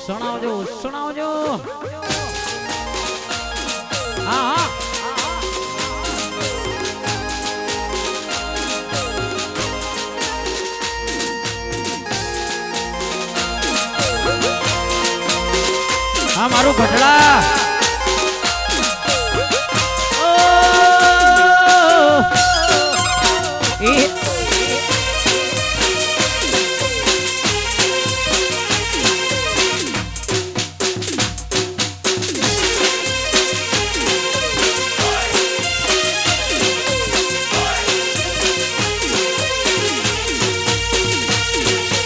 સુણાવજો સુણાવજો હા હા હા મારું ગઢડા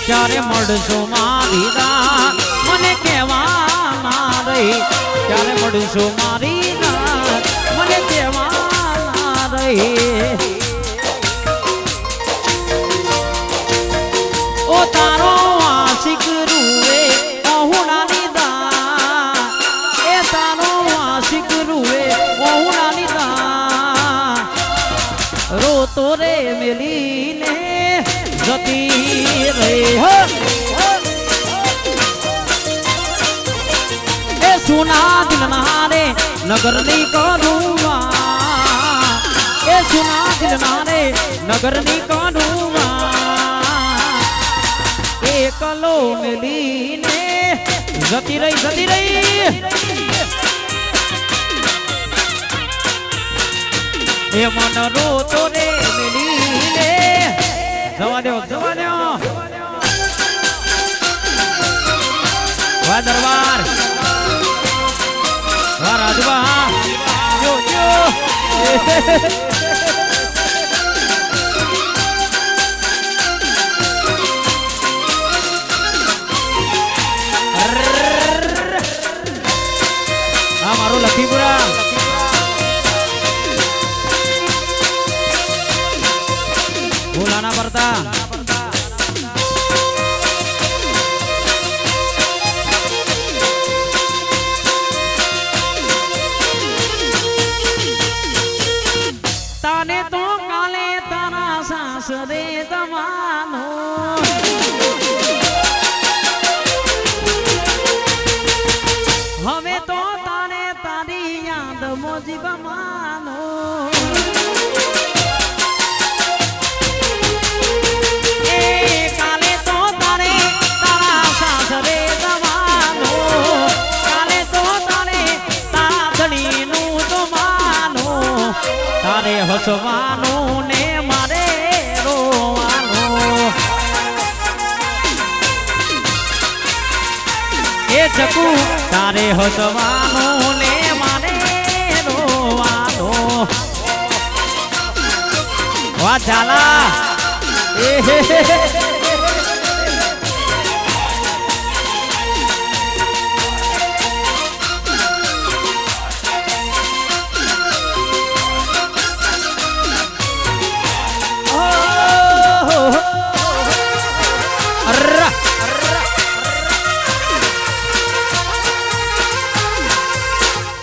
ક્યારે મળશો મારી રાત મને કહેવા ના રહી ક્યારે મળશો મારી રાત મને કહેવા ના રહી ઓ તારો આશિક રૂવે ઓહુણાની દા એ તારો આશિક રૂવે ઓહુણાની દા રોતો રે મેલીને જતી રહી હો એ સુના દિલના રે નગરની કરુવા એ સુના દિલના રે નગરની કરુવા એકલો મેલીને જતી રહી એ મન રોતો રે મેલીને જવા દો વાહ દરબાર વાહ રાજવા જો હા મારું લખીપુરા ભૂલાના પડતા તાને તો કાલે તારા સાસરે દવાનો હવે તો તારે તારી યાદ મોજીબ માનો એ કાલે તો તારે તારા સાસરે દવાનો કાલે તો તારે તારા ધણીનું તો માનો તારે હસવાનું ને મારે રોવાનું એ ચકુ તારે હસવાનું ને મારે રોવાનું વાહ ચાલા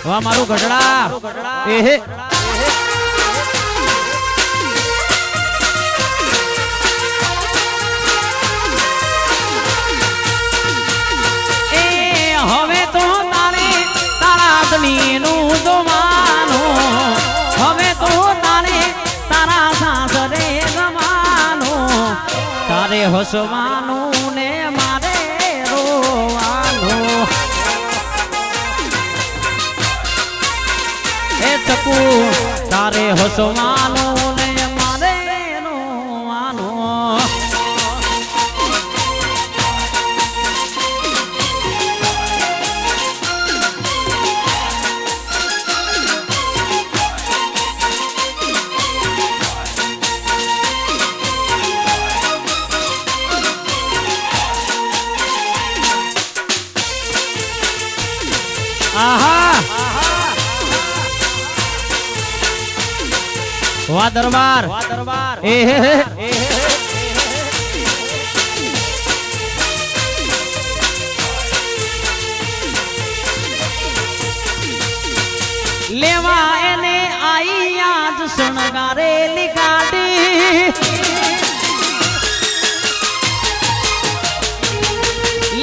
વાહ મારું ગઢડા એહે એ હવે તો તારે તારા આદમીનું જમાનો હવે તો તારે તારા સાસરે જમાનો તારે હસવાનું ને મારે રોવાનું એ ચકુ તારે હસવાનું ને મારે રોવાનું આહા વાહ દરબાર લેવા એને આઈ આજ શણગારેલી ગાડી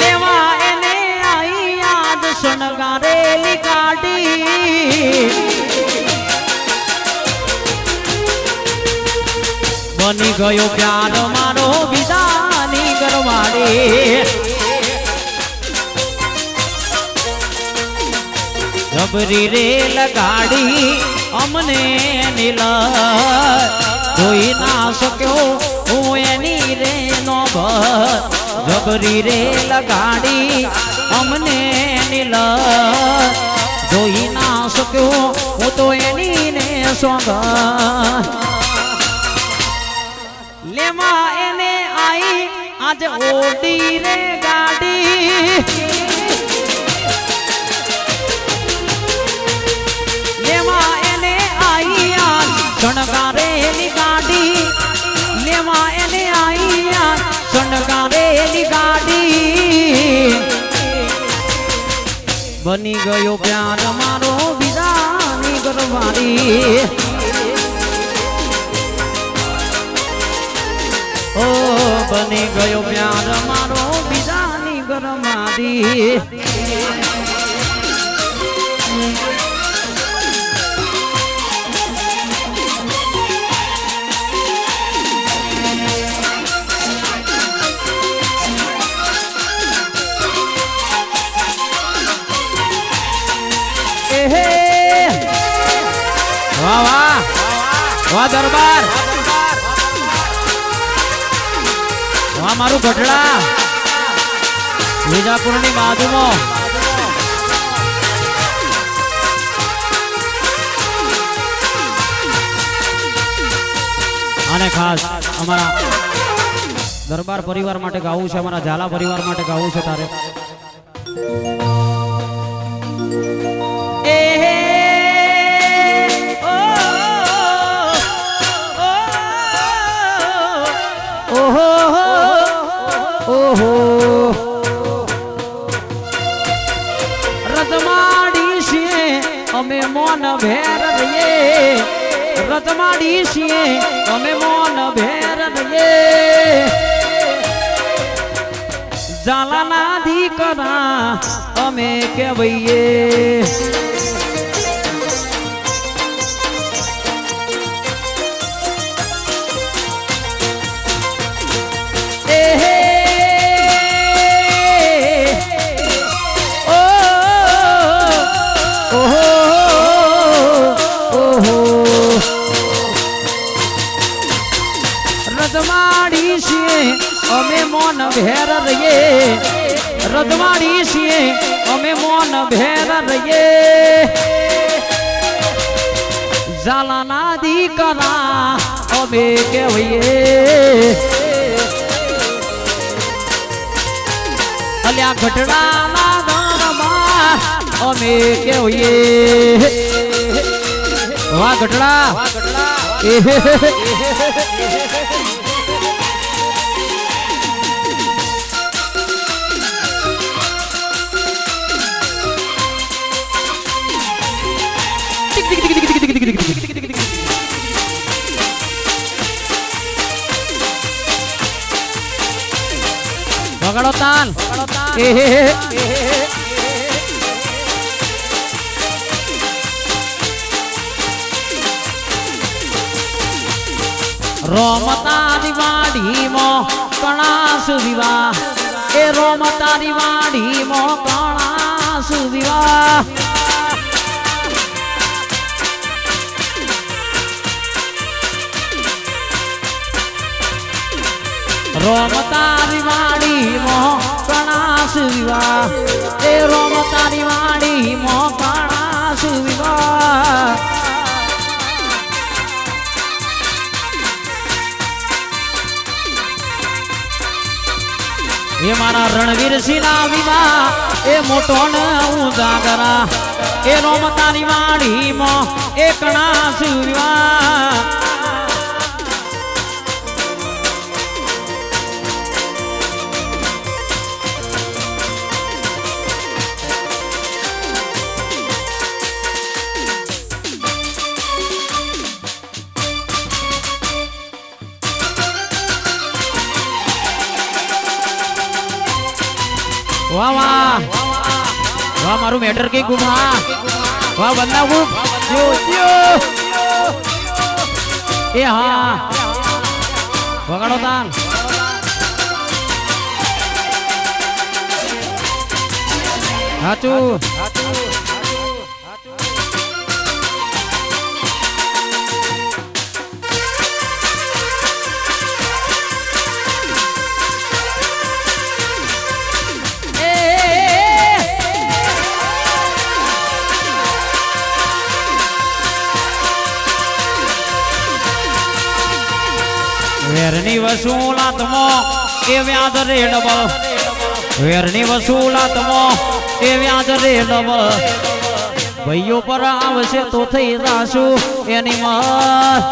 લેવા એને આઈ ગયો પ્યાર મારો વિદાની ઘરવાળી જબરી રે લગાડી અમને નીલ જોઈ ના શક્યો હું એની રે નો ભર જબરી રે લગાડી અમને નીલ જોઈ ના શક્યો હું તો એની ને સોંગ લેમાં એને આઈ આજે ઓડી રે ગાડી લેમાં એને આઈ આજ શણગારેલી ગાડી લેમાં એને આઈ આજ શણગારેલી ગાડી બની ગયો પ્યાર મારો વિદાની ઘરવાળી ઓ બની ગયો પ્યાર મારો વિદાની ઘરવાળી વાહ વાહ વાહ દરબાર વાહ મારું ગઢડા વિજાપુરની બાજુમાં અને ખાસ અમારા દરબાર પરિવાર માટે ગાવું છે અમારા ઝાલા પરિવાર માટે ગાવું છે તારે રતમાડી છીએ અમે મોન ભેર રહીએ રતમાડી છીએ અમે મોન ભેર રહીએ ઝાલાના દીકરા અમે કહેવાઈએ રતમાડી છીએ અમે મોન ભેર રહીએ રતમાડી છીએ અમે મોન ભેર રહીએ ઝાલાના દીકરા અમે કહેવાઈએ અલ્યા ગઢડાના દરબાર અમે કહેવાઈએ વાહ ગઢડા વગાડો તાલ રોમતાની વાડીમાં કણાસ વિવાહ એ રોમતાની વાડીમાં કણાસ વિવાહ રોમતાની વાડીમાં કણાસ વિવાહ એ રોમતાની વાડીમાં કણાસ વિવાહ એ મારા રણવીરસિંહ ના વિવાહ એ મોટો ને ઉજાગરા એ રોમતાની વાડીમાં એ કણાસ વિવાહ વાહ વાહ વાહ મારું મેટર કે ગુમા વાહ બંદા ગુમ એ હા વગાડો તાન હાચું વેરની વસૂલાતમાં એ વ્યાજ રે ડબલ વેરની વસૂલાતમાં એ વ્યાજ રે ડબલ ભાઈઓ પર આવશે તો થઈ જાશું એની મત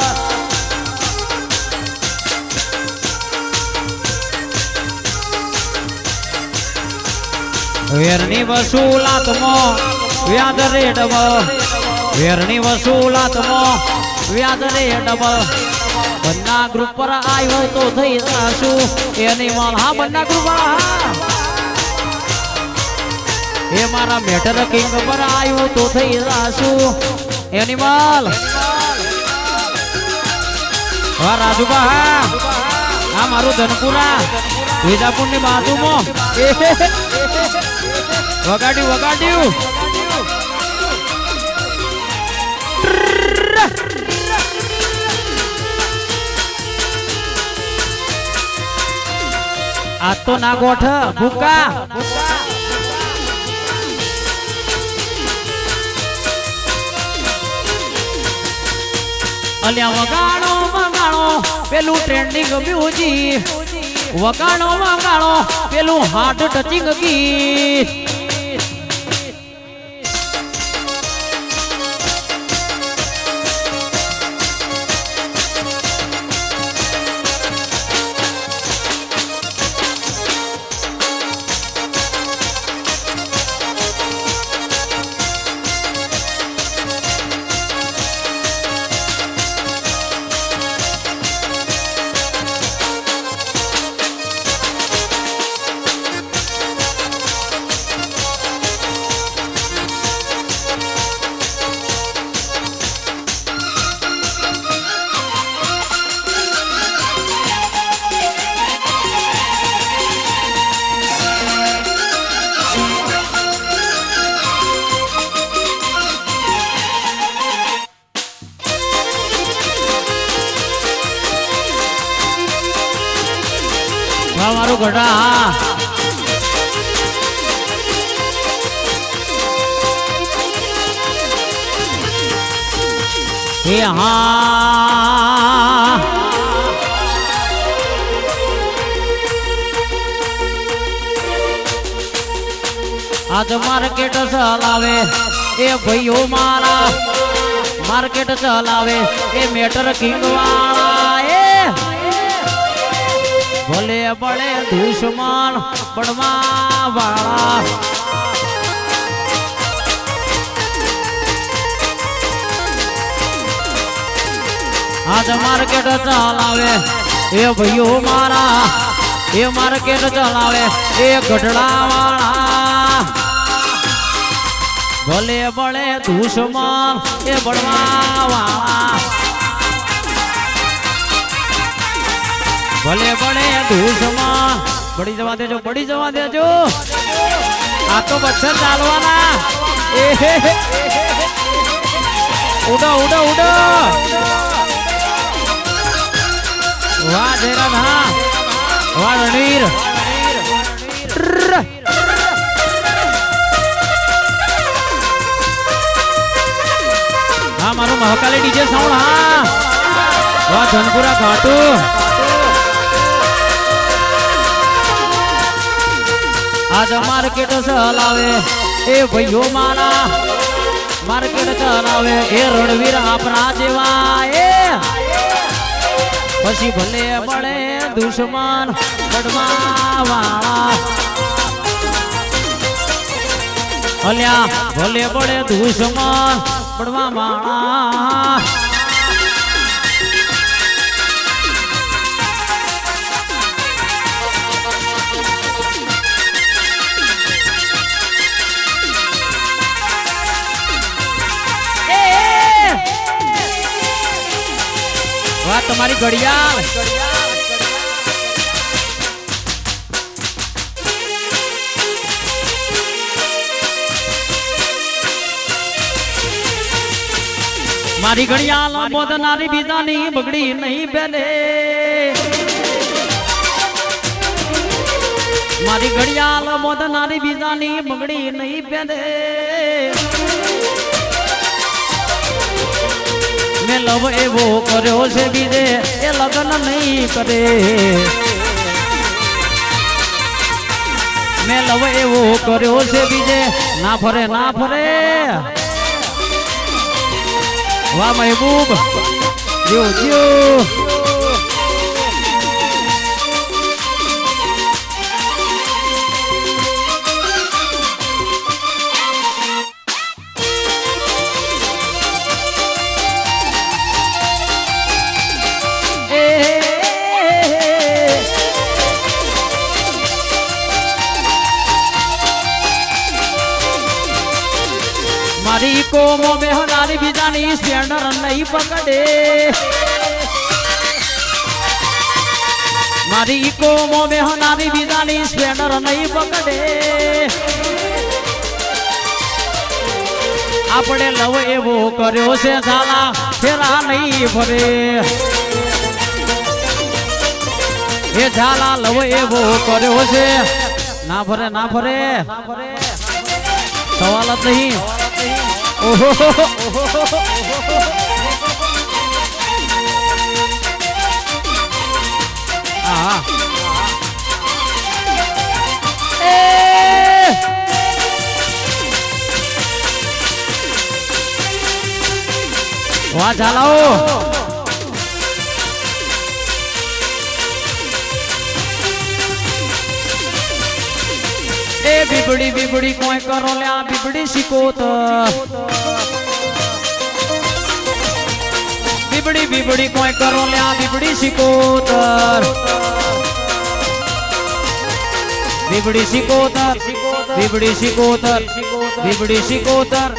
વેરની વસૂલાતમાં વ્યાજ રે ડબલ વેરની વસૂલાતમાં વ્યાજ રે ડબલ બંના ગ્રુપ પર આવ્યો તો થઈ જાશું એની માલ હા બંના ગ્રુપ એ મારા મેટર કિંગ પર આવ્યો તો થઈ જાશું એની માલ હા રાજુબા હા મારું ધનપુરા વિજાપુર ની બાજુમાં વગાડ્યું આ તો ના ગોઠ ભૂકા અલ્યા વગાડો પેલું ટ્રેન્ડિંગ મ્યુઝિક વગાડો પેલું હાર્ટ ટચિંગ ગીત મારું ગઢા હે હા આજ માર્કેટ ચલાવે એ ભાઈઓ મારા માર્કેટ ચલાવે એ મેટર કિંગ વાળા એ ભલે બળે દુશ્મન પડવા વાળા આજ માર્કેટ ચલાવે એ ભાઈઓ મારા એ માર્કેટ ચલાવે એ ગઢડા વાળા ભલે બળે દુશ્મન એ પડવા વાળા ભલે ભલે દુશ્મન બળી જવા દેજો આ તો બચ્ચા ચાલવાના ઉડો વાહ જયરામ હા વાહ રણવીર હા મારું મહાકાલી ડીજે સાઉન્ડ હા વાહ ધનપુરા ઘાટુ આજ માર્કેટ ચલાવે એ ભાઈઓ મારા માર્કેટ ચલાવે એ રણવીર આપણા જેવા એ પછી ભલે મળે દુશ્મન પડવા વાળા અલ્યા ભલે મળે દુશ્મન પડવા વાળા તમારી ઘડિયાળ મારી ઘડિયાળ મોદનારી બીજાની બગડી નહીં બેલે મારી ઘડિયાળ મોદનારી બીજાની બગડી નહીં બેલે મેં લવ એવો કર્યો છે બીજે એ લગ્ન નહીં કરે મેં લવ એવો કર્યો છે બીજે ના ફરે ના ફરે વાહ મહેબૂબ જીઓ જીઓ મારી કોમો બેહનારી બીજાની સ્પેન્ડર નહીં પકડે મારી કોમો બેહનારી બીજાની સ્પેન્ડર નહીં પકડે આપણે લવ એવો કર્યો છે ઝાલા ફેરા નહીં ફરે એ ઝાલા લવ એવો કર્યો છે ના ફરે ના ફરે સવાલ જ નહીં ઓહો હા વાહ ઝાલાઓ એ બીબડી બીબડી કોઈ કરો લે આ બીબડી શીખોતર બીબડી બીબડી કોઈ કરો લે આ બીબડી શીખોતર બીબડી શીખોતર બીબડી શીખોતર બીબડી શીખોતર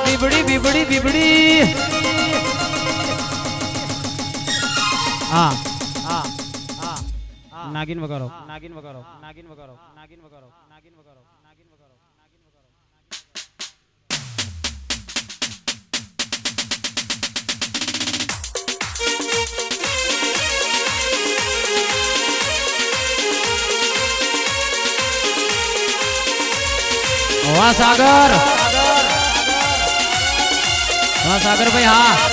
બીબડી બીબડી બીબડી હા હા નાગિન વગાડો નાગિન વગાડો નાગિન વગાડો નાગિન વગાડો નાગિન વગાડો નાગિન વગાડો નાગિન વગાડો વાહ સાગર વાહ સાગર ભાઈ હા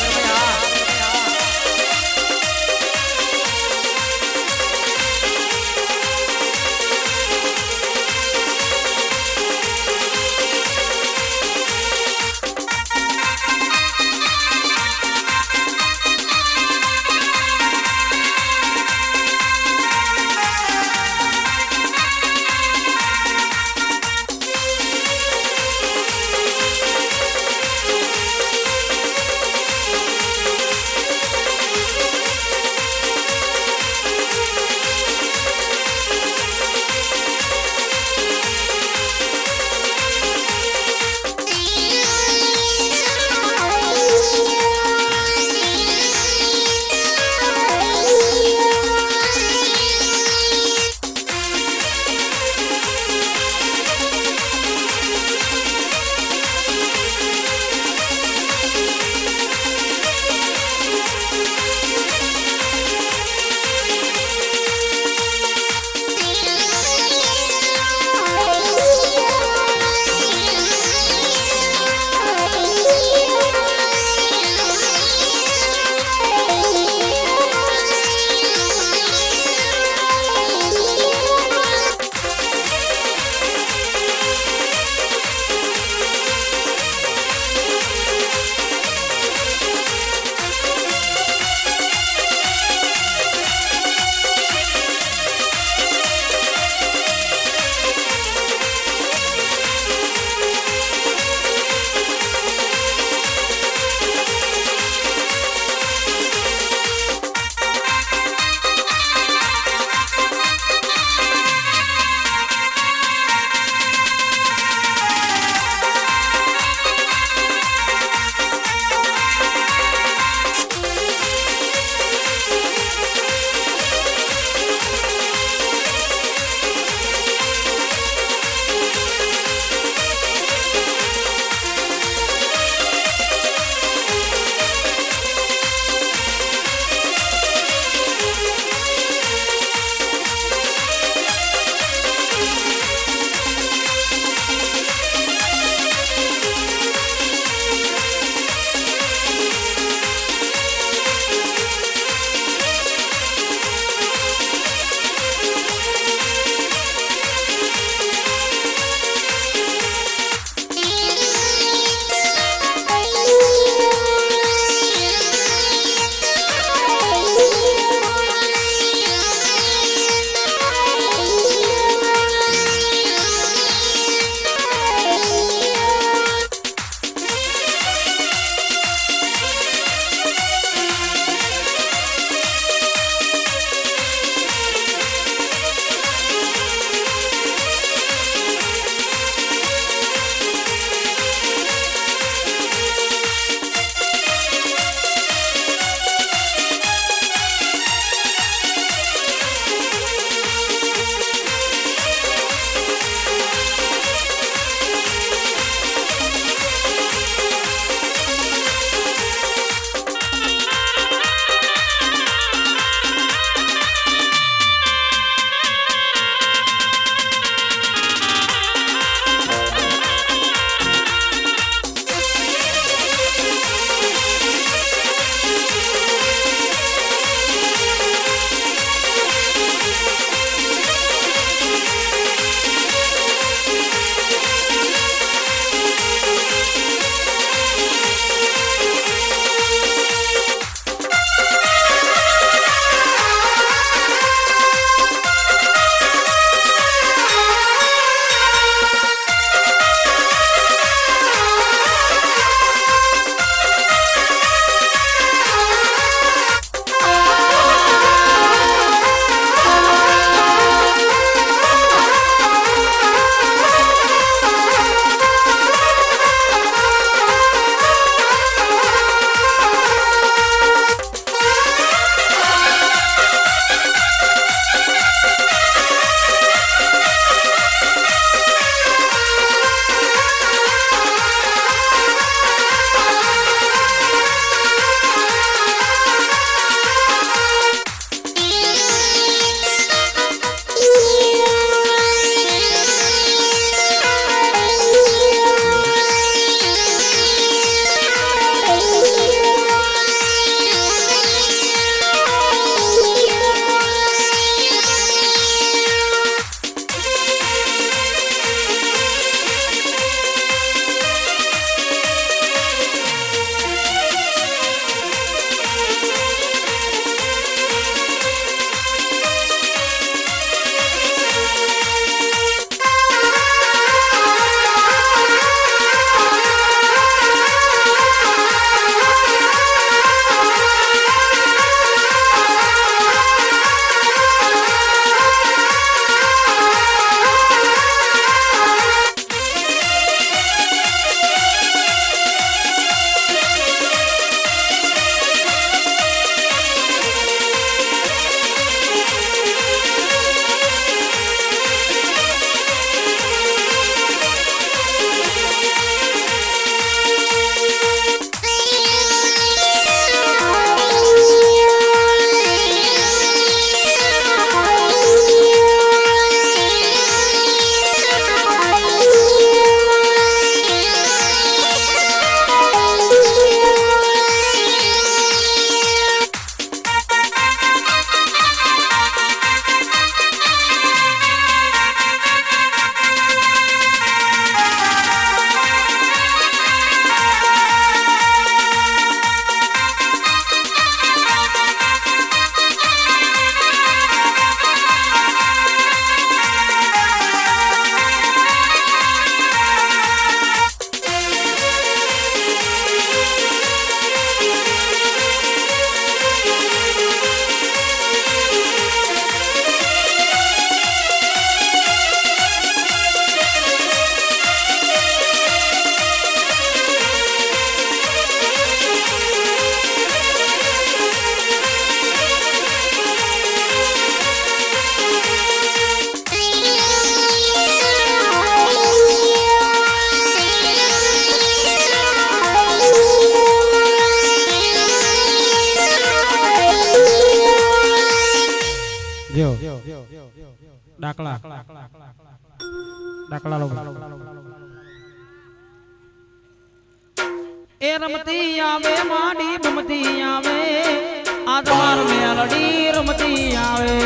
ડાકલા ડાકલા લો એ રમતી આવે માડી રમતી આવે આ દ્વાર મેલડી રમતી આવે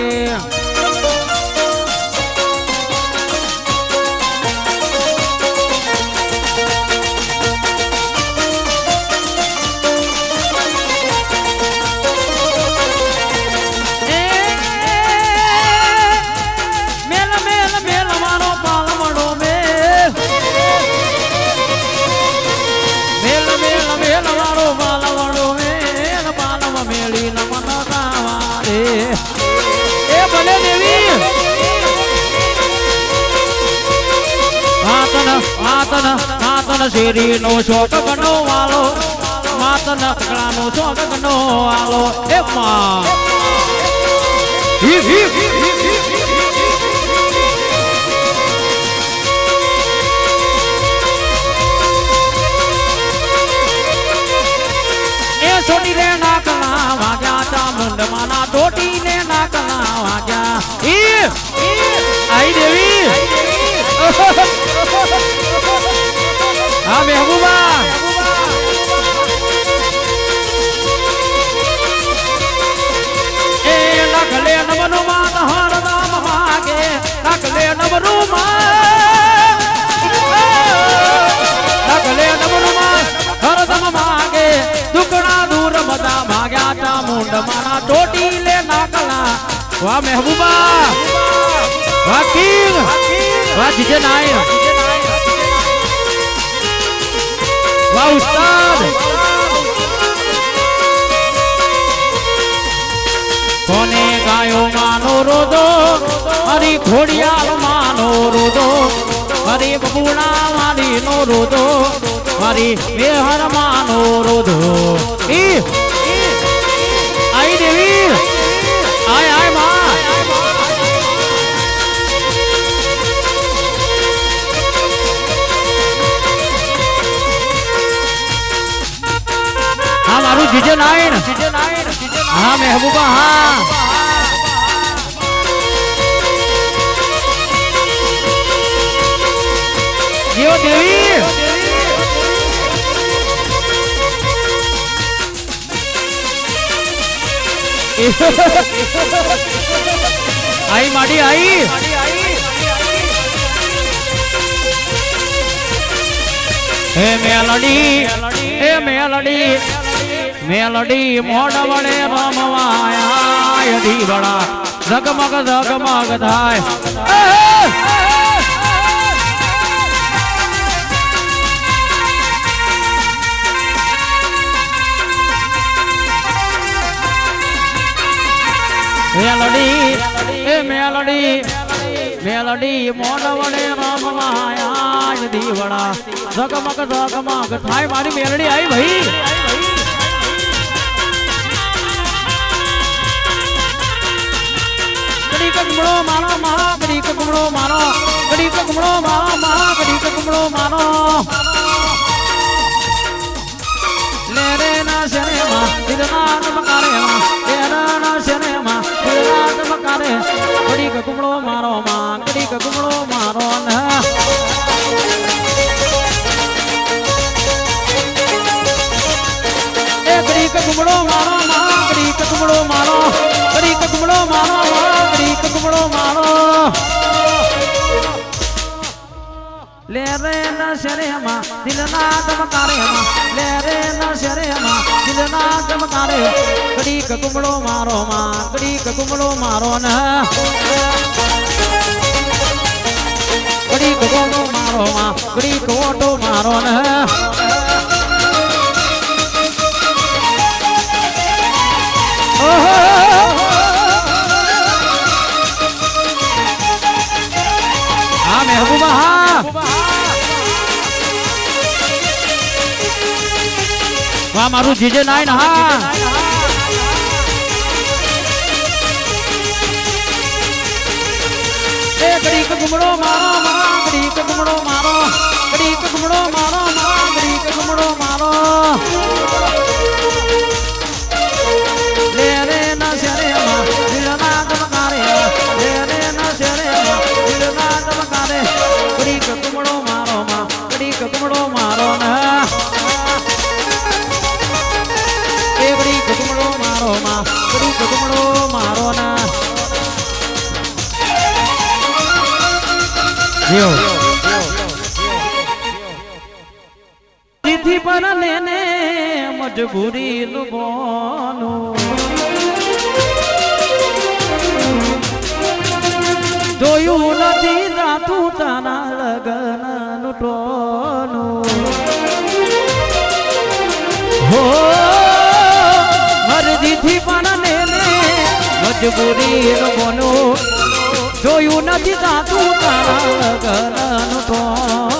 શેરી નો શોક ગણો વાલો માતન કકડા નો શોક ગણો વાલો એ માં એ સોટી રે નાકના વાગ્યા ચામુંડ માના ટોટી ને નાકના વાગ્યા આઈ દેવી હા મહેબૂબા એ લખલે નવનો માત હર નામ માગે લખલે નવનો લખલે નવનો માત હર નામ માગે દુકડા દૂર બધા ભાગ્યા ચામુંડ મારા ટોટી લે નાકલા વાહ મહેબૂબા વાહ કિંગ વાહ જીજે નાય વાહ ઉસ્તાદ કોને ગાયો માનો રોદો હરી ઘોડિયાલ માનો રોદો હરી બબુણા મારી નો રોદો હરી મેહર માનો રોદો આઈ દેવી આય આય માં હા મારું જીજે નાઈન હા મહેબૂબા હા જીઓ દેવી આઈ માડી આઈ હે મેલડી મેલડી મોઢ વડે રમવાયા દીવડા ઝગમગ ઝગમગ થાય મેલડી મોઢ વડે રમવાયા દીવડા ઝગમગ ઝગમગ થાય મારી મેલડી આવી ભાઈ કમળો મારો મહા કડી કમળો મારો કડી કમળો મારો મહા કડી કમળો મારો લે રે ના શરે માં દિલના તમકારે માં લે ના શરે માં દિલના તમકારે કડી કમળો મારો માં કડી કમળો મારો ના એ કડી કમળો મારો માં કડી કમળો મારો કડી કમળો મારો કમળો મારો લે રે ન શરે માં દિલના ધમકારે માં લે રે ન શરે માં દિલના ધમકારે કડી કમળો મારો માં કડી કમળો મારો ન કડી કમળો મારો માં કડી કોટો મારો ન ઓહો મહેબૂબા હા વાહ મારું જીજે નાઈન હા એ કડી કમળો મારો માં કડી કમળો મારો કડી કમળો મારો માં કડી કમળો મારો લે રે ના શરે માં દિલના ધમકારે લે રે ના શરે મજબૂરી નું બોનું જોયું નથી જાતું તારા લગન નું ટોનું હો મરજીથી પણ મજબૂરી નું બોનું જોયું નથી જાતું તારા લગન નું ટોનું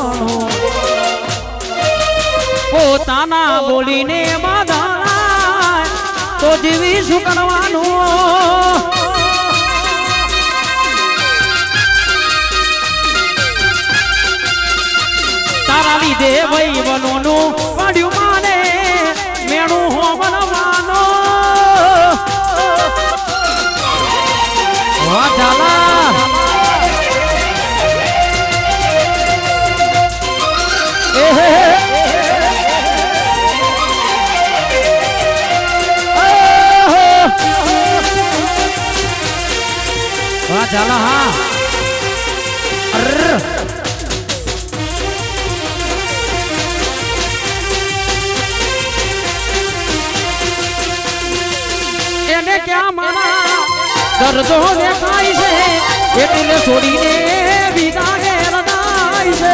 પોતાના બોલીને માગા તો જીવી શું કરવાનું તારા લીધે ભાઈ બનોનું પડ્યું માને મેણું હો બનવાનો વાહ ચાલા ચાલો હા એને ક્યાં માના દર્દો દેખાય છે એટલે છોડીને વિદા ઘેર જાય છે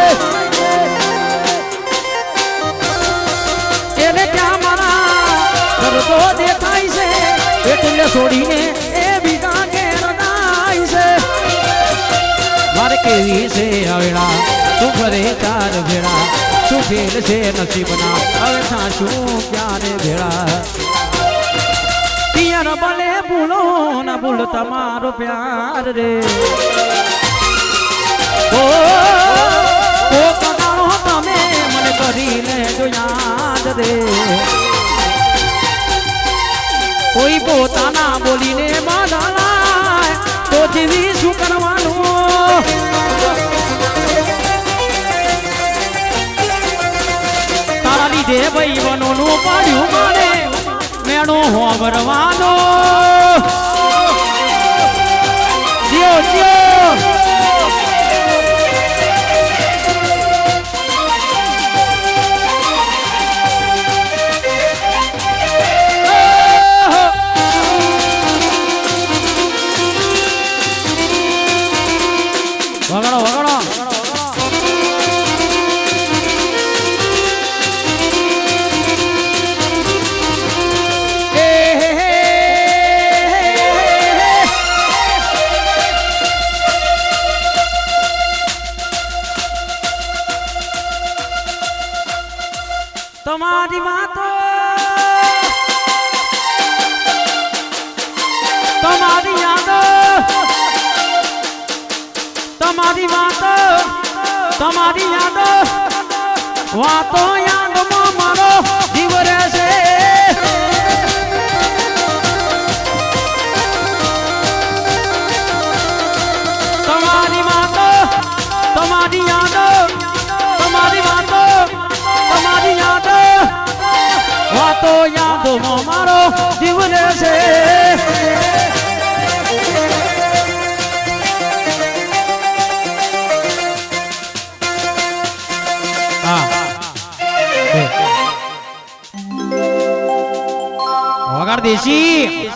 એને ક્યાં માના દર્દો દેખાય છે એટલે છોડીને એ વિદા ઘેર મારે કેવી છે અવેડા તું ફરે ચાર ભેડા શું ફેલ છે નસીબના હવે થાશું ક્યારે ભેડા પિયર ભલે ભૂલો ના ભૂલ તમારો પ્યાર રે ઓ કદાળો તમે મને કરીને જો યાદ રે કોઈ પોતાના બોલીને બાધા તો જીવી શું કરવાનું તારા લીધે ભાઈ બનોનું પાડ્યું માને મેણું હોવરવાનો જીઓ જીઓ વગાડો વગાડો તમારી વાતો તમારી યાદો તમારી વાતો તમારી યાદો વાતો યાદમાં મારો જીવ રહેશે તમારી વાતો તમારી યાદો તમારી વાતો તમારી યાદો વાતો યાદમાં મારો જીવ રહેશે વગાડ દેશી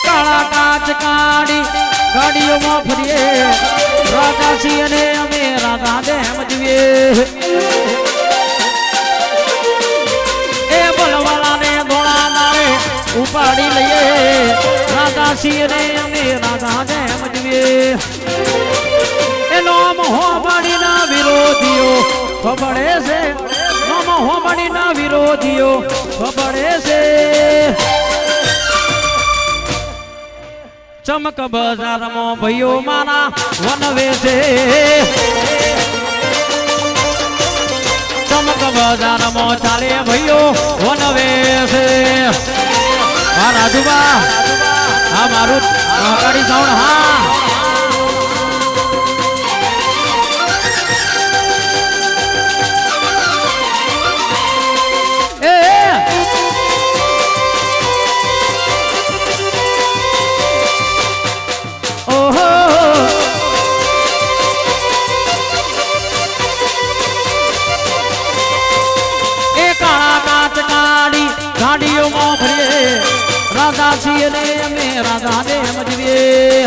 કાળા કાચ કાઢી ગાડીઓમાં ફરીએ રાજા સિંહ અને અમે રાધા દેમ જીવીએ એ બોલવાલાને ધોળા નારે ઉપાડી લઈએ રાજા સિંહ અને અમે રાધા દેમ જીવીએ એ નોમ હોમડીના વિરોધીઓ ખબડે છે નોમ હોમડીના વિરોધીઓ ખબડે છે ચમક બજારમાં ભાઈઓ મારા વનવે છે ચમક બજારમાં ચાલે ભાઈઓ વનવે છે આ રાજુબા આ મારું મહાકાળી સાઉન્ડ હા ગાડીઓમાં ફરીએ રાધા છીએ ને અમે રાધાને મજવીએ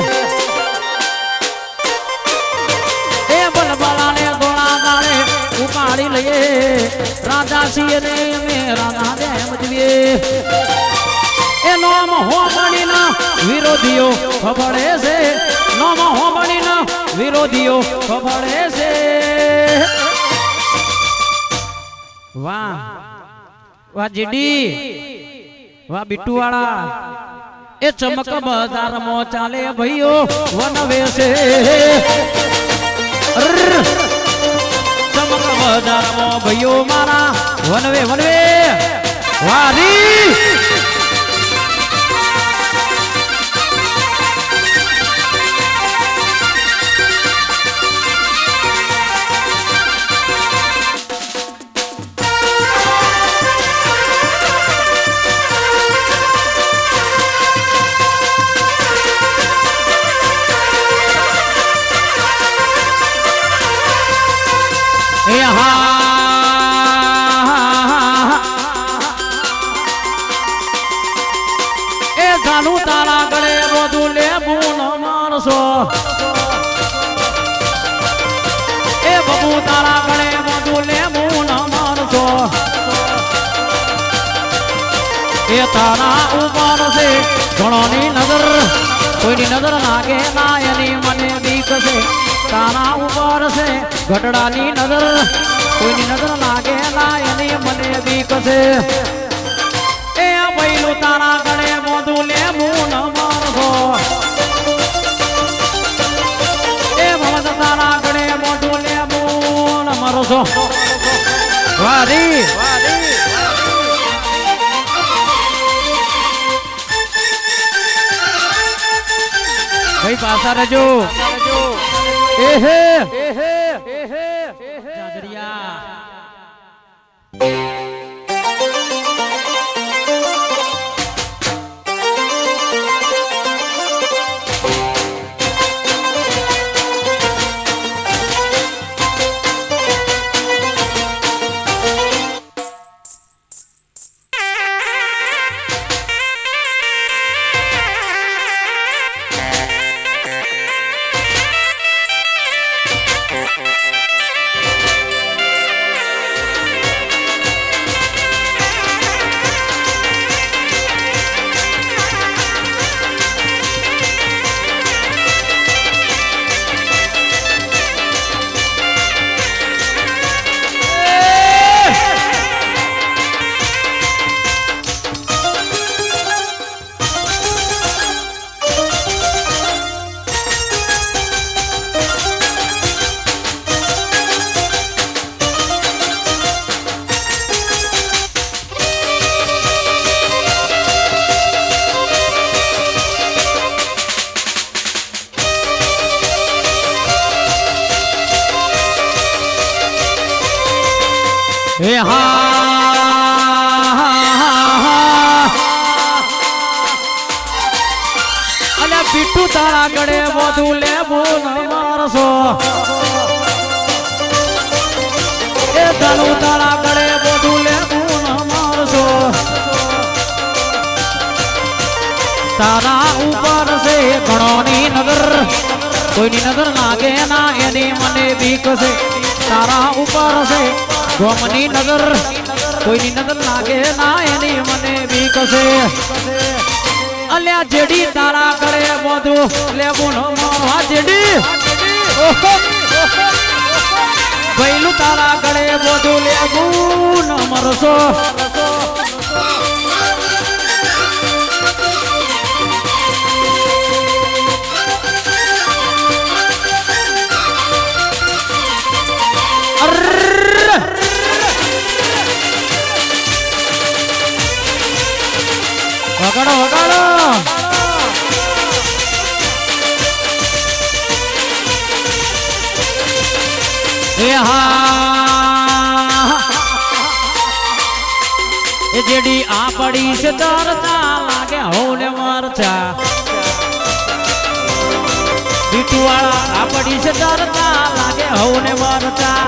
એ બલબલાને ગોળા ગાળે ઉપાડી લઈએ રાધા છીએ ને અમે રાધાને મજવીએ એ નોમ હોમણીના વિરોધીઓ ખબડે છે નોમ હોમણીના વિરોધીઓ ખબડે છે વાહ વાહ જીડી વાહ બીટુ વાળા એ ચમક બજારમાં ચાલે ભાઈઓ વનવે છે ચમક બજારમાં ભાઈઓ મારા વનવે વનવે વારી તારા ગળે બધું લેવું ન મારશો એ બબુ તારા ગળે બધું લેવું ન મારશો એ તારા ઉપર છે ઘણોની નજર કોઈની નજર લાગે ના એની મને બીક છે તારા ઉપર છે ઘટડાની નજર કોઈની નજર લાગે ના એની મને બીક છે એ ભઈલું તારા ગળે મોઢું લેવું ન મારશો એ ભવત તારા ગળે મોઢું લેવું ન મારશો વારી ભાઈ પાછા રહેજો એહે જાજરિયા એ અને પીઠું તારા ગળે બધું લેવું ન મારશો એ ધણું તારા ગળે બધું લેવું ન મારશો તારા ઉપર છે ઘણોની નજર કોઈની નજર લાગે ના એની મને બીક છે તારા ઉપર છે ગોમની નજર કોઈની નજર લાગે ના એની મને બીક છે અલ્યા જેડી તારા ગળે બધું લેવું ન મારવા જેડી ભઈલું તારા ગળે બધું લેવું ન મારશો વગાડો વગાડો એ હા એ જેડી આ પડી છે દરતા લાગે હોને મરચા બીટુવાળા આ પડી છે દરતા લાગે હોને મરચા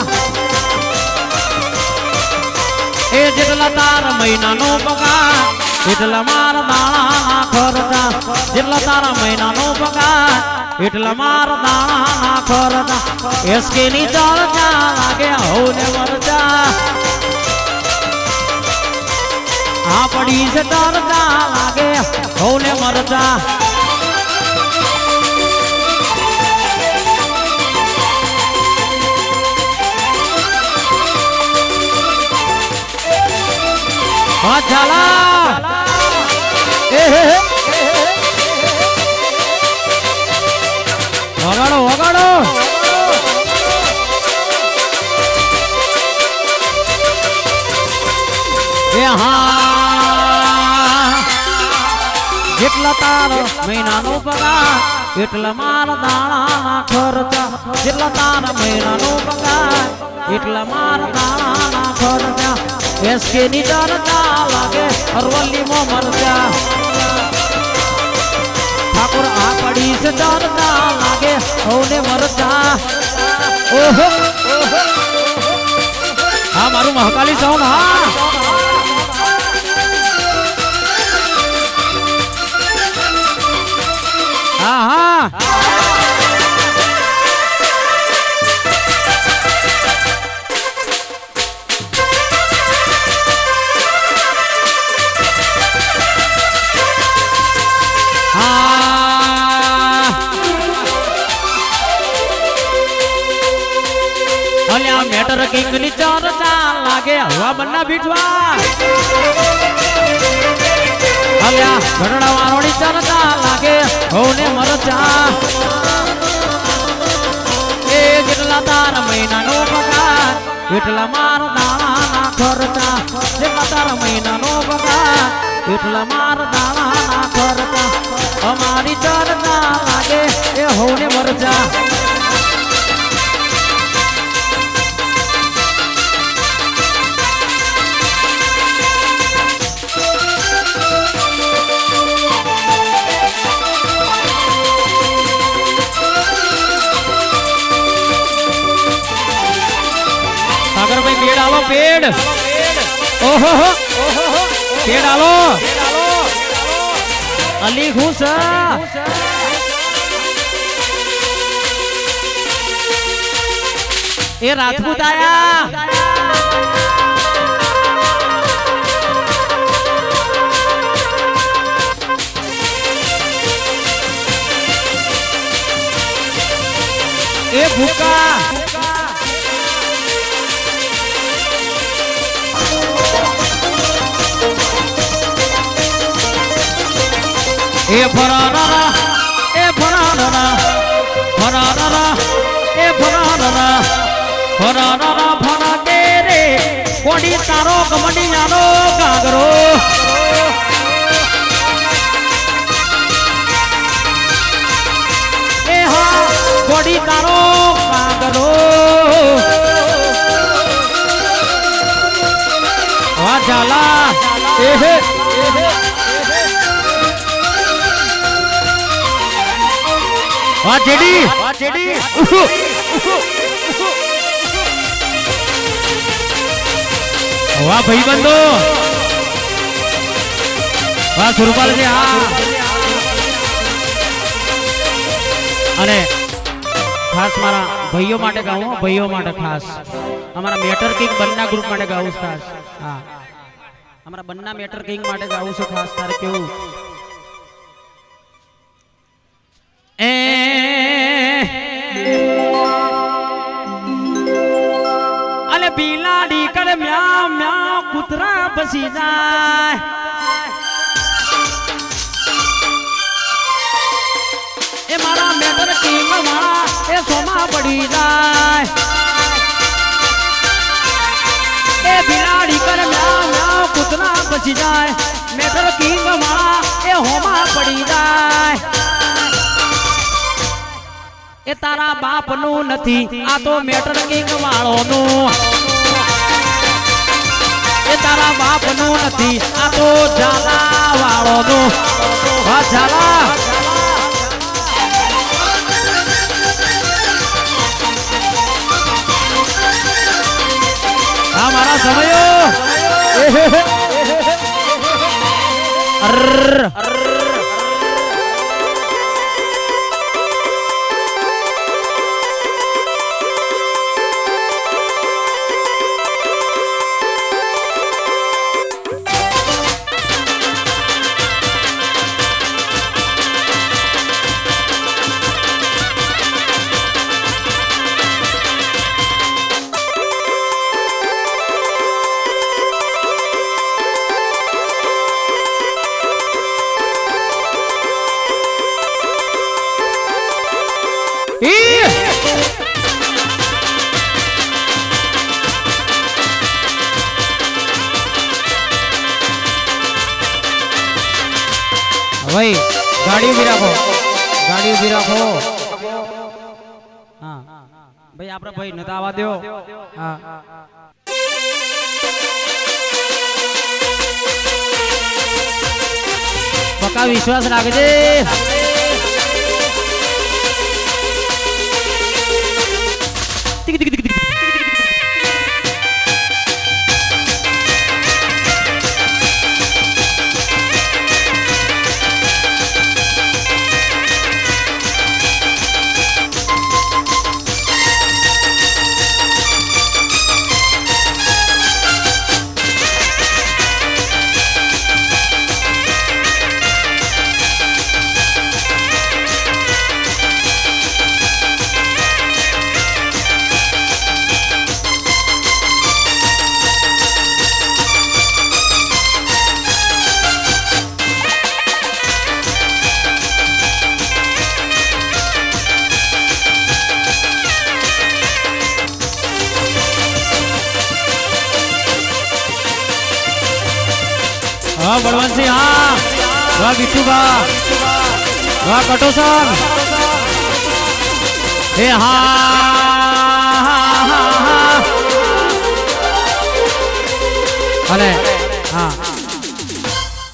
એ જેટલા તાર મહિનાનો પગાર એટલા મારા દાણા ખર્ચા જેટલા તારા મહિનાનો પગાર એટલા મારા દાણા ખર્ચા એસકે ની ચર્ચા લાગે હોને મરચા આ પડી છે ચર્ચા લાગે હોને મરચા ચાલા વગાડો વગાડો એ હા જેટલા તાર મહિનાનો પગાર એટલા મારા દાણા ખર્ચા જેટલા તાર મહિનાનો પગાર એટલા મારા દાણા ખર્ચા એસકે ની ચર્ચા લાગે અરવલ્લી મો મરચા ઠાકોર આ પડી છે ચર્ચા લાગે હોને મરચા ઓહો હા મારું મહાકાલી સાઉન્ડ હા હા હા મેટર કિંગ ની ચર્ચા લાગે હવા બન્ના બીઠવા અલ્યા ઘરડા વાળોની ચર્ચા લાગે હોને મરચા એ જેટલા તાર મહિનાનો પગાર એટલા મારા દાણા ખર્ચા જેટલા તાર મહિનાનો પગાર એટલા મારા દાણા ખર્ચા અમારી ચર્ચા લાગે એ હોને મરચા ભાઈ પેડ આલો પેડ ઓહો પેડ આલો અલી ખુશ એ રાજપૂત આયા એ ભૂકા એ ફરારા એ ફરારા ફરારા એ ફરારા ફરારા ફરા કે રે કોડી તારો કમડી જાનો ગાગરો એ હા કોડી તારો ગાગરો વા ચાલા એ વાહ જેડી વાહ ભાઈ બંધો વાહ સુરપાલજી હા અને ખાસ મારા ભાઈઓ માટે ગાઉં ભાઈઓ માટે ખાસ અમારા મેટર કિંગ બંના ગ્રુપ માટે ગાઉં ખાસ હા અમારા બંના મેટર કિંગ માટે ગાઉં છું ખાસ તારે કેવું અલે બિલાડી કરે મ્યાઉ મ્યાઉ કૂતરા બસી જાય એ મારા મેટર કિંગ મારા એ સોમા પડી જાય એ બિલાડી કરે મ્યાઉ મ્યાઉ કૂતરા બસી જાય મેટર કિંગ મારા એ હોમા પડી જાય એ તારા બાપનું નથી, આ તો મેટર કિંગ વાળોનું. એ તારા બાપનું નથી, આ તો ઝાલા વાળોનું. વાહ ઝાલા. આ મારા સમયો. ભાઈ ગાડી ઉભી રાખો, ગાડી ઉભી રાખો. હા ભાઈ આપણે ભાઈ નતા આવવા દો. હા પક્કા વિશ્વાસ રાખજે. વાહ બળવંતસિંહ, હા વાહ બીટુબા, વાહ કટોસન. હે હા અને હા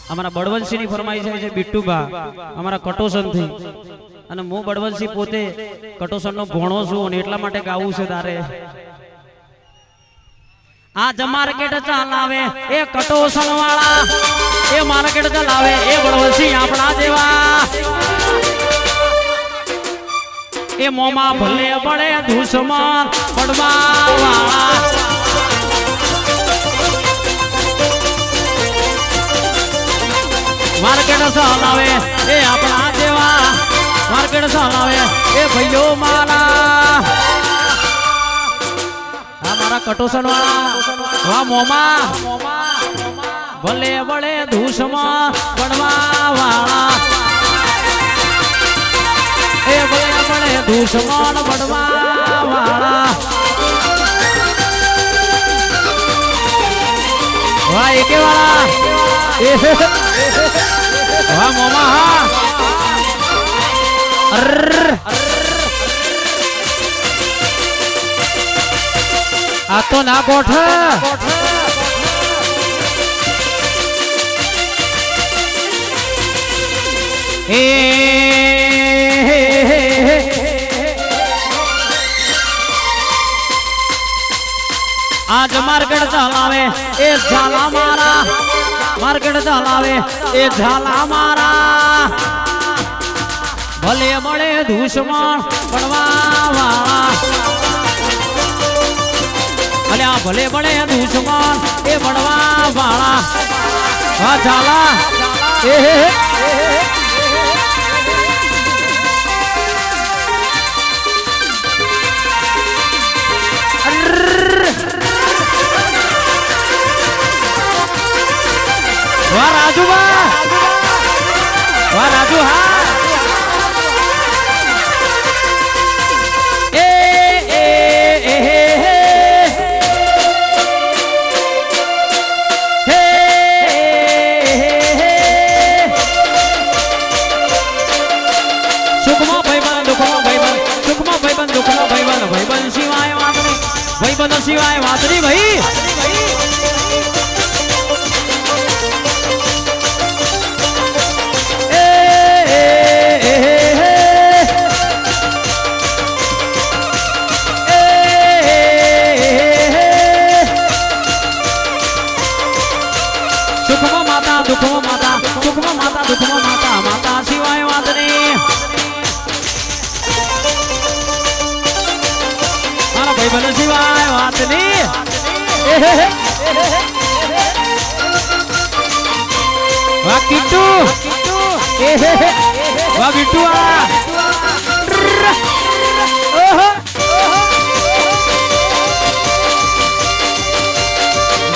અમારા બળવંતસિંહ ની ફરમાઈ છે બીટુબા અમારા કટોસન થી. અને હું બળવંતસિંહ પોતે કટોસન નો ભણો છું અને એટલા માટે ગાવું છે તારે. આજ માર્કેટ ચલાવે એ કટોસણ વાળા, એ માર્કેટ ચલાવે એ બળવંતસિંહ આપણા જેવા. એ મોમાં ભલે પડે દુશ્મન પડવા વાળા. માર્કેટ ચલાવે એ આપણા જેવા, માર્કેટ ચલાવે એ ભાઈઓ મારા. મારા કટોસણ વાળા, વાહ મોમા ભલે ભલે ધૂસમાં પડવા વાળા. એ ભલે ભલે ધૂસમાં પડવા વાળા. વાહ એકે વાળા, વાહ મોમા. હા આ તો ના ગોઠ. આજ માર્કેટ ચલાવે એ ઝાલા મારા, માર્કેટ ચલાવે એ ઝાલા મારા. ભલે મળે દુશ્મન પડવા વાળા. અલ્યા ભલે ભલે દુશ્મન એ પડવા વાળા. હા ઝાલા. વાહ રાજુ, વાહ રાજુ. હા સુખમાં ભાઈબંધ, દુઃખમાં ભાઈબંધ, સુખમાં ભાઈબંધ સિવાય વાતરી ભાઈ સુખમાં માતા દુઃખમાં માતા સુખમાં માતા દુઃખમાં માતા માતા સિવાય વાતરી મારા ભાઈબંધ સિવાય વાતની વાહ કિટ્ટુ વાહ બિટ્ટુ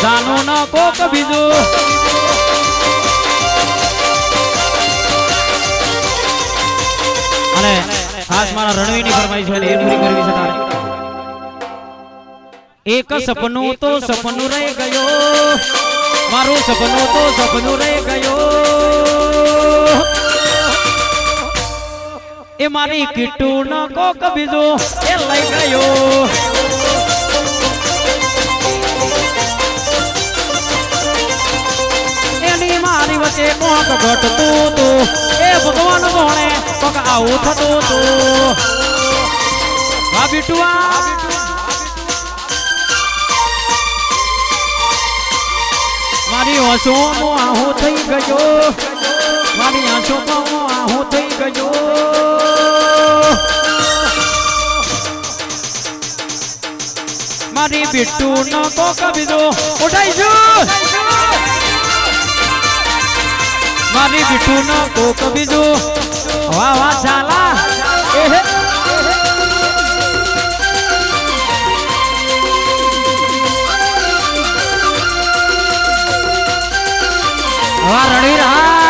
જાનો ન કોક બીજું અને ખાસ મારા રણવીની ફરમાઈશ હોય એ પૂરી કરવી છે તારે એક સપનું તો સપનું રહી ગયો મારું સપનું તો સપનું રહી ગયો એ મારી કિટ્ટુ ન કોક બીજો એ લઈ ગયો એની મારી વચ્ચે કોક ઘટતું તું એ ભગવાન ભણે કોક આવું થતું તું આ બિટુઆ મારી આંસુમાં આહું થઈ ગયો મારી આંસુમાં આહું થઈ ગયો મારી બિટ્ટુ નો કોક બીજો ઉઠાઈ મારી બિટ્ટુ નો કોક બીજો વાહ વાહ ચાલા વાહ રણવીર હા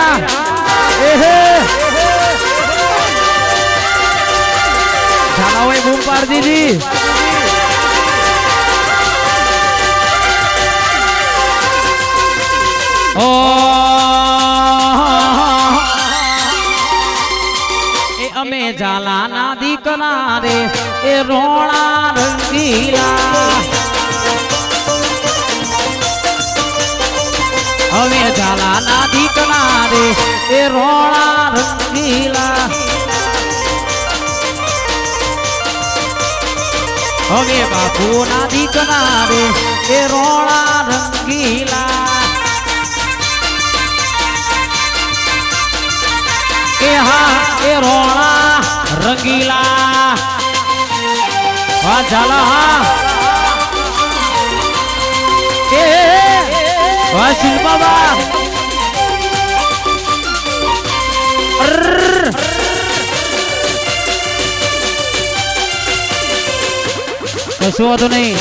ચાલા હોય બૂમ પાડ દીધી ઓ એ અમે ઝાલાના દીકરા રે એ રોણા રંગીલા હવે ઝાલાના દીકરા રે એ રોણા રંગીલા હવે બાપુના દીકરા રે એ રોણા રંગીલા એ હા એ રોણા રંગીલા વાહ ઝાલા હા એ વાહ શિલ્પાબા કશું હતું નહીં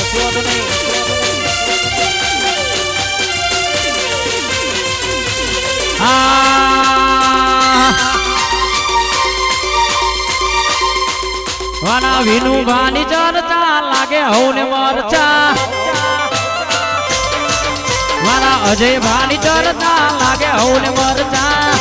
વાના વિનુ ભાની ચર્ચા લાગે હવને મરચા મારા અજય ભાની ચરતા લાગે હવને મરચા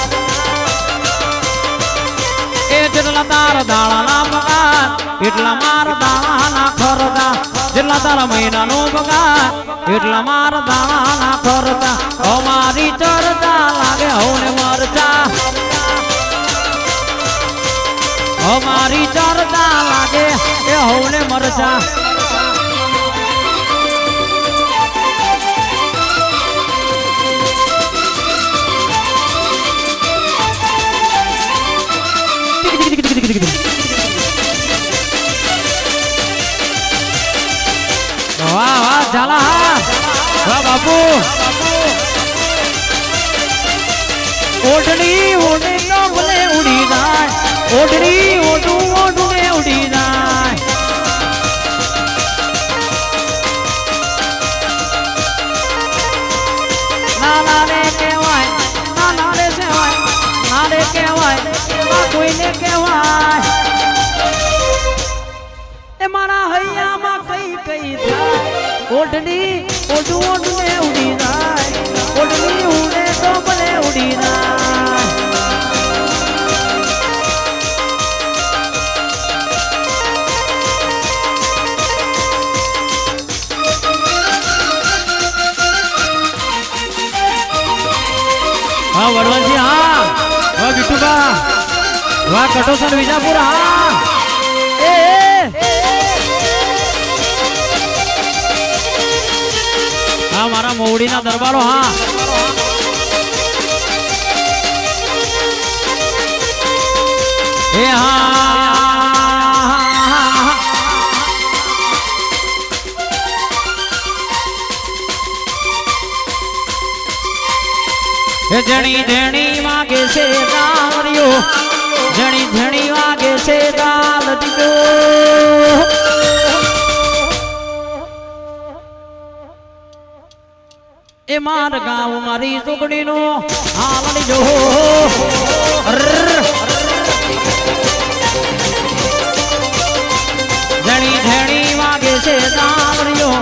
એ જેટલા તાર દાળાના પગાર એટલા માર દાણાના ખરતા જેટલા તારા મહિનાનો પગાર એટલા માર દાણાના ખરતા અમારી ચરતા લાગે હવને મરચા અમારી ચરતા લાગે એ હવને મરચા વાહ વાહ ઝાલા વાહ બાપુ ઓઢણી ઓઢણી નો ભલે ઉડી જાય ઓઢણી ઓઢું ઓઢું ને ઉડી જાય નાના રે કહેવાય નાના રે સેવાય નારે કહેવાય કોઈને કહેવાય એ મારા હૈયામાં કઈ કઈ થાય ઓઢણી ઓઢું ઓઢું ને ઉડી જાય ઓઢણી ઉડે તો ભલે ઉડી જાય વાહ વડવલજી હા વાહ બીટુબા વાહ કટોસર વિજાપુર હા એ હા મારા મોવડીના દરબારો હા એ હા જણી ધણી વાગે છે દારિયો જણી ધણી વાગે છે દાલ દીજો એ માર ગાવ મારી સુગડીનો હાલડી જો જણી ધણી વાગે છે દારિયો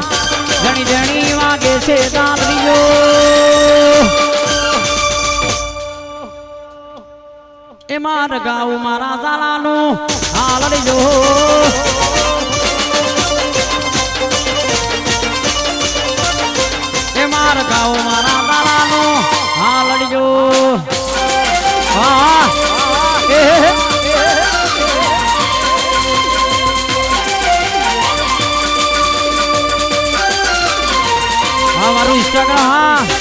જણી ધણી વાગે છે દારિયો એ માર ગાવ મારા ઝાલાનું હાલડી જો એ માર ગાવ મારા ઝાલાનું હાલડી જો હા હા મારું ઇન્સ્ટાગ્રામ હા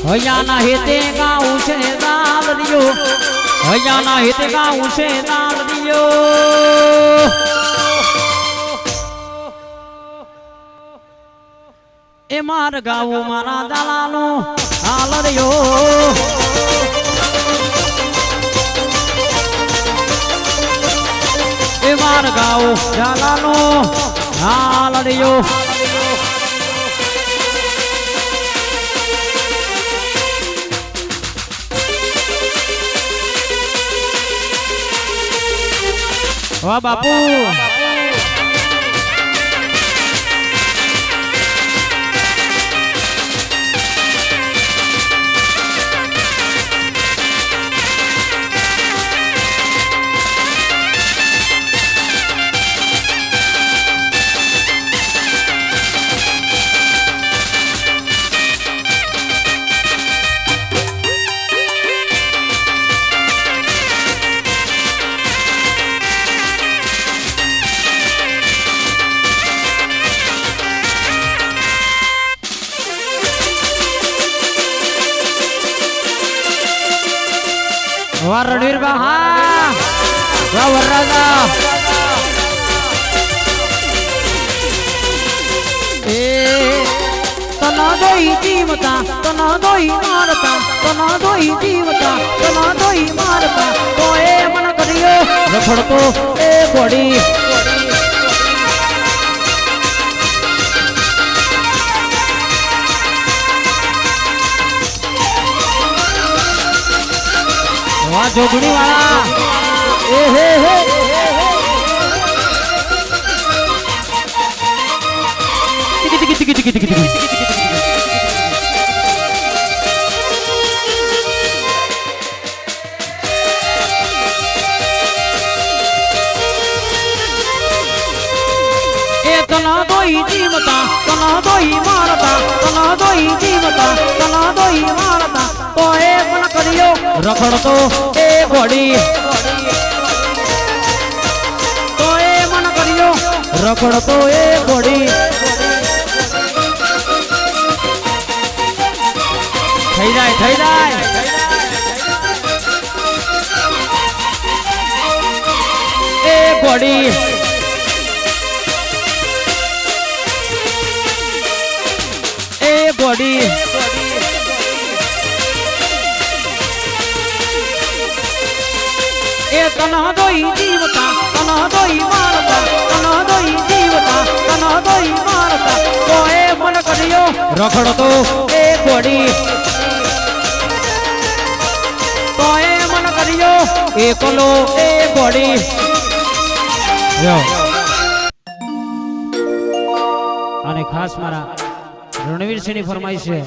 હૈયાના હેતે ગાઉં છે દાલરીઓ હૈયાના હેતે ગાઉં છે દાલરીઓ એ માર ગાવું મારા દાલાનો હાલરીઓ એ માર ગાવું દાલાનો હાલરીઓ વાહ બાપુ વાહ રણવીર બા હા વાહ વરરાજા એ તના દોઈ જીવતા તના દોઈ મારતા તના દોઈ જીવતા તના દોઈ મારતા તો એ મન કર્યો રખડતો એ ઘોડી વાહ જોગણી વાળા એ હે હે ટિકી ટિકી ટિકી ટિકી ટિકી એ તના દોઈ જીવતા તના દોઈ મારતા તના દોઈ જીવતા તના દોઈ મારતા તો એ મન કર્યો રખડતો એ ઘોડી તો એ મન કર્યો રખડતો એ ઘોડી થઈ જાય એ ઘોડી એ ઘોડી એ તના દોઈ જીવતા તના દોઈ મારતા તના દોઈ જીવતા તના દોઈ મારતા તો એ મન કર્યો રખડતો એ ઘોડી તો એ મન કર્યો એકલો એ ઘોડી અને ખાસ મારા રણવીરસિંહની ફરમાઈશ છે,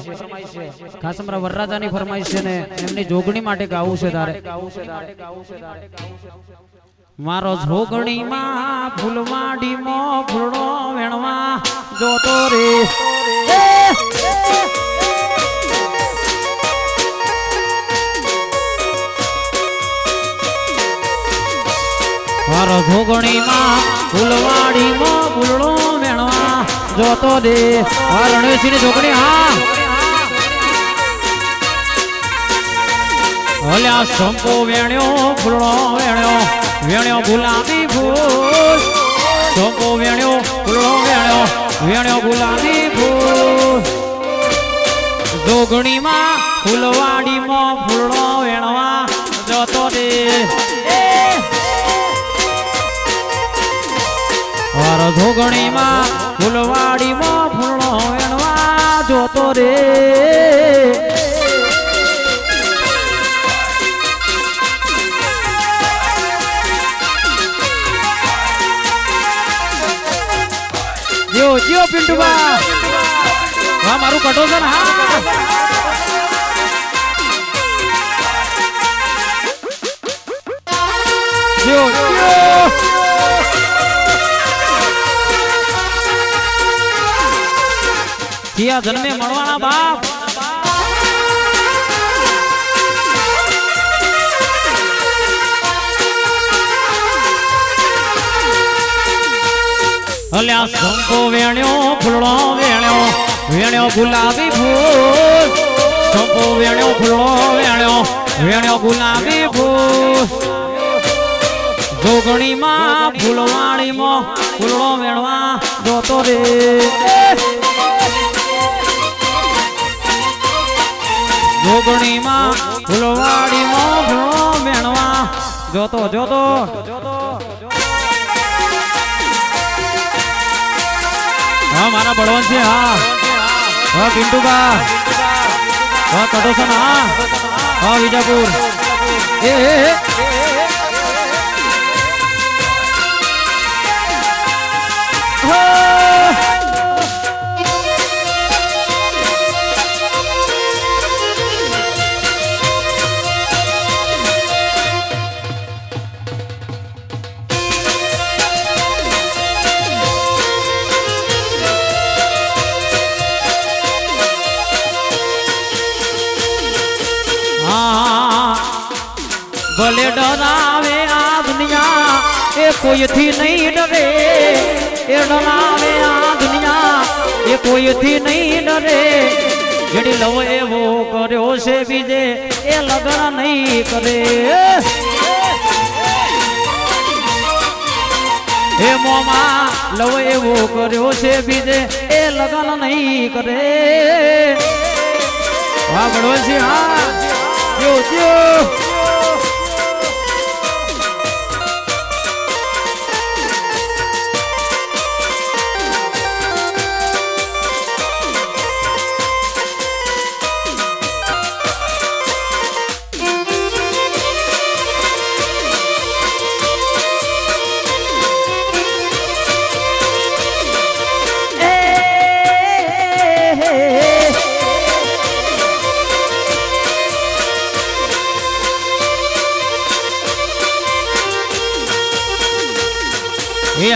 ખાસ મારા વરરાજાની ફરમાઈશ છે ને એમની જોગણી માટે ગાવું છે તારે. મારો જોગણીમાં ફૂલવાડીમાં ફૂલો વેણવા જોતો રે, મારો જોગણીમાં ફૂલવાડીમાં ફૂલો વેણવા જોતો રે. રણવીરસિંહની જોગણી. હા ઓલ્યા સંપો વેણ્યો ફૂલો વેણ્યો વેણ્યો ગુલાબી ફૂલ, સંપો વેણ્યો ફૂલો વેણ્યો વેણ્યો ગુલાબી ફૂલ. જોગણીમાં ફૂલવાડીમાં ફૂલો વેણવા જોતો રે. જોગણીમાં ફૂલવાડીમાં ફૂલો વેણવા જોતો રે. જીઓ પિન્ટુબા, હા મારું કટો છે ને. હા જીઓ જીયા જન્મે મળવાના બાપ. અલ્યા સંપો વેણ્યો ફૂલો વેણ્યો વેણ્યો ગુલાબી ફૂલ, સંપો વેણ્યો ફૂલો વેણ્યો વેણ્યો ગુલાબી ફૂલ. જોગણીમાં ફૂલવાડીમાં ફૂલો વેણવા જોતો રે. જોગણીમાં ફૂલવાડીમાં ફૂલો વેણવા જોતો જોતો. હા મારા બળવંત છે. હા હા પિન્ટુબા, હા કટોસન. હા હા વિજાપુર. એ ભલે ડરાવે આ દુનિયા એ કોઈથી નહીં ડરે, એ ડરાવે આ દુનિયા એ કોઈથી નહીં ડરે. જેડી લવ એવો કર્યો છે બીજે એ લગ્ન નહીં કરે. હે મોમાં લવ એવો કર્યો છે બીજે એ લગ્ન નહીં કરે. હા બળવંતસિંહ. હા જો જો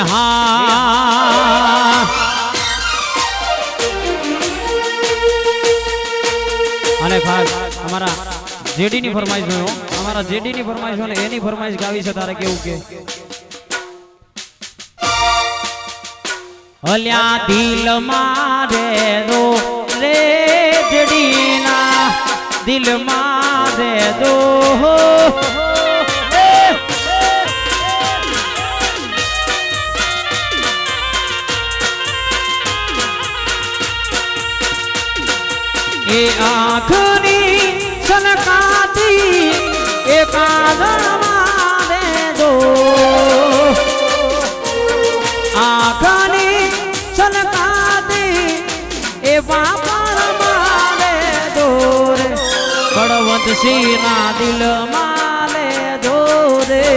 હા અને ખાસ અમારા જેડી ની ફરમાઈશ હોય, અમારા જેડી ની ફરમાઈશ હોય ને એની ફરમાઈશ ગાવી છે તારે. કેવું કે અલ્યા દિલ મારે દો રે જેડી ના દિલ મારે દો. એ આંખની સનકાતી એ કાજળ મારે દો, આંખની સનકાતી એ પાપણ મારે દો રે. બળવંતસિંહ ના દિલ મારે દો રે,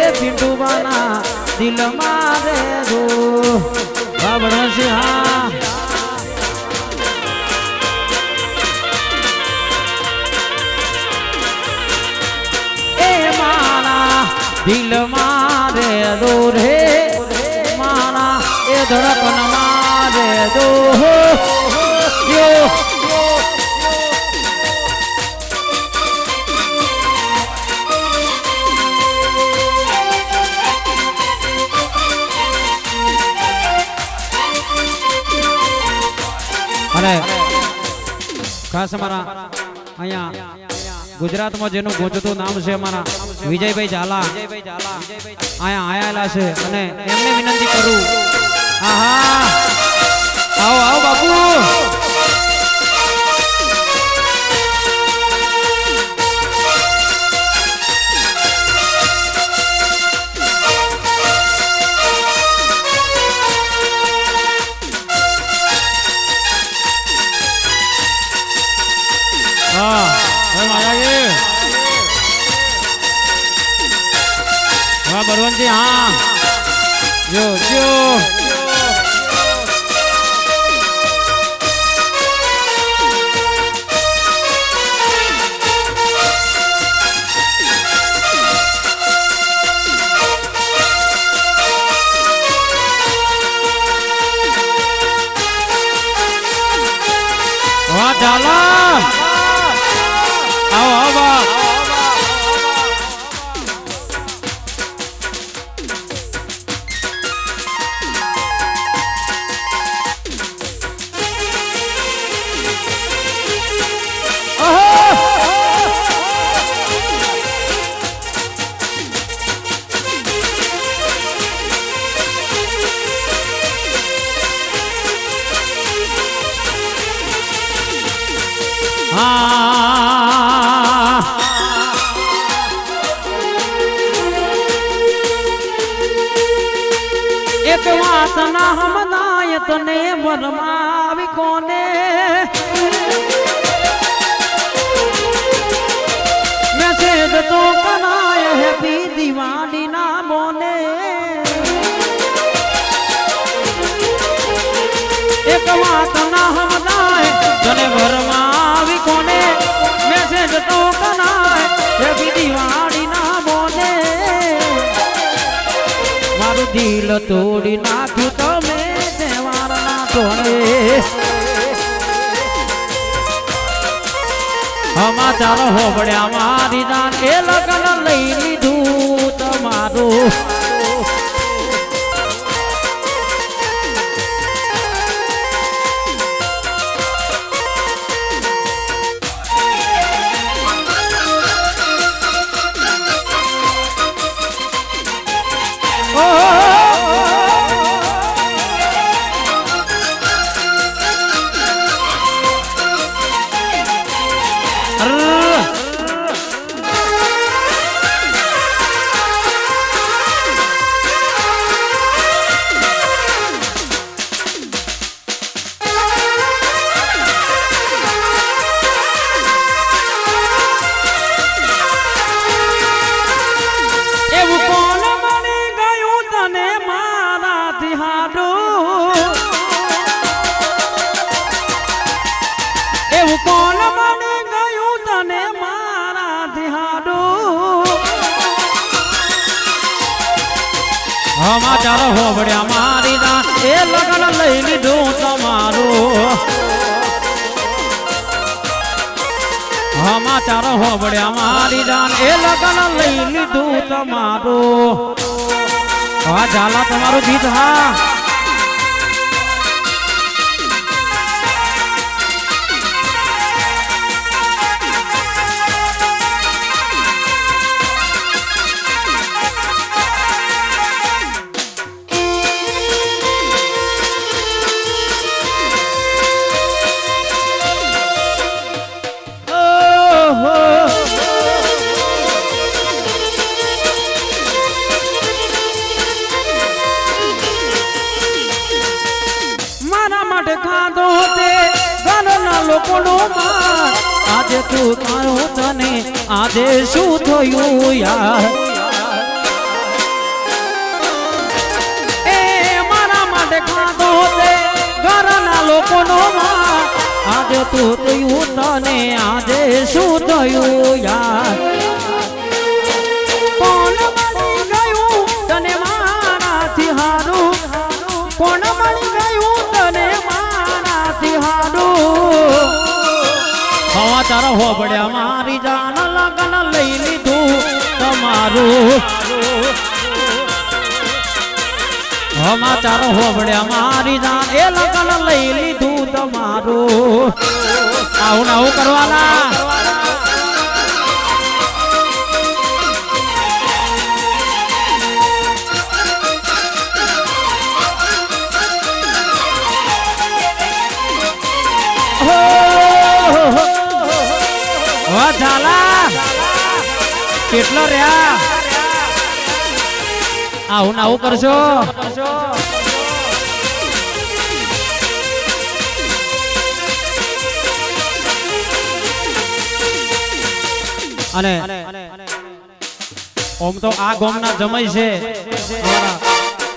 એ પિન્ટુબાના દિલ મારે દો. બળવંતસિંહ. હા મન મારે દો અને ખાસ અમારા અહીંયા ગુજરાતમાં જેનું ગોંચતું નામ છે અમારા વિજયભાઈ ઝાલા અહીંયા આયેલા છે અને એમને વિનંતી કરું આહા આવો આવો બાપુ बलवंती हाँ जो जो वाह झाला आओ आओ बा एक बात ना हम नायत ने वरमावी कोने मैसेज तो बनाए है भी दीवानी ना मोने एक बात ना हम नायत ने वरमावी कोने मैसेज तो बनाए है भी दीवानी ना मोने मारू दिल तोड़ी नाख्यू तमे तहेवार ना तोड़े समाचार होबड़्या मारी जान ए लगन लई लीधू तमारू समाचार होबड़्या मारी जान ए लगन लई लीधू तमारू समाचार होबड़्या मारी जान ए लगन लई लीधू तमारू आ झाला तमारू गीत हाँ आज तू कहो तने आजे शू थयो यार ए मारा माटे खाधो ते घरना लोकोनो मार आज तू थयो तने आजे शू थयो यार कोण मळी गयो तने माराथी हारू कोण मळी गयो સમાચાર હોબળ્યા મારી જાન લગન લઈ લીધું તમારું સમાચાર હોબળ્યા મારી જાન એ લગન લઈ લીધું તમારું આવું આવું કરવાના ઝાલા કેટલો રહ્યા આવું આવું કરશો અને ઓમ તો આ ગામના જમાઈ છે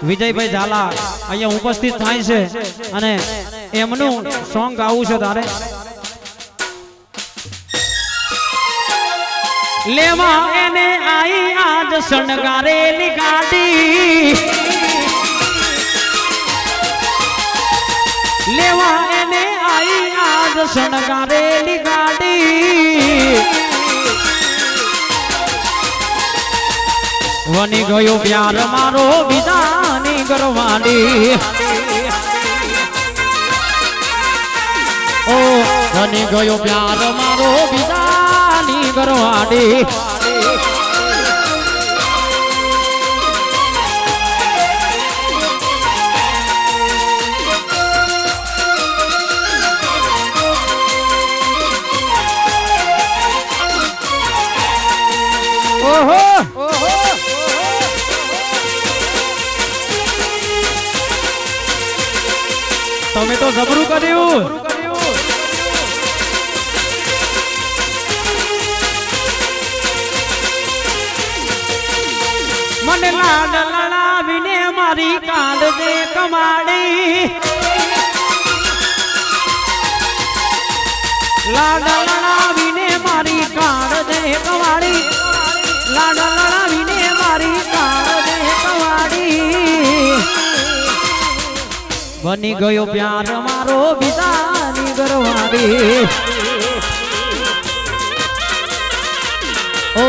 વિજયભાઈ ઝાલા અહીંયા ઉપસ્થિત થાય છે અને એમનું સોંગ ગાવું છે તારે લેવા એને આઈ આજ શણગારેલી ગાડી લેવા એને આઈ આજ શણગારેલી ગાડી વની ગયો પ્યાર મારો બીજાની ગરવાડી ઓ વની ગયો પ્યાર મારો બીજાની ગરવાડી ઓહો તમે તો જબરું કર્યું મને લાડ લડાવીને મારી કાળ દે કમાડી લાડ લડાવીને મારી કાળ દે કમાડી લાડ લડાવીને મારી કાળ દે કમાડી બની ગયો પ્યાર મારો બીજાની ગરવાડી ઓ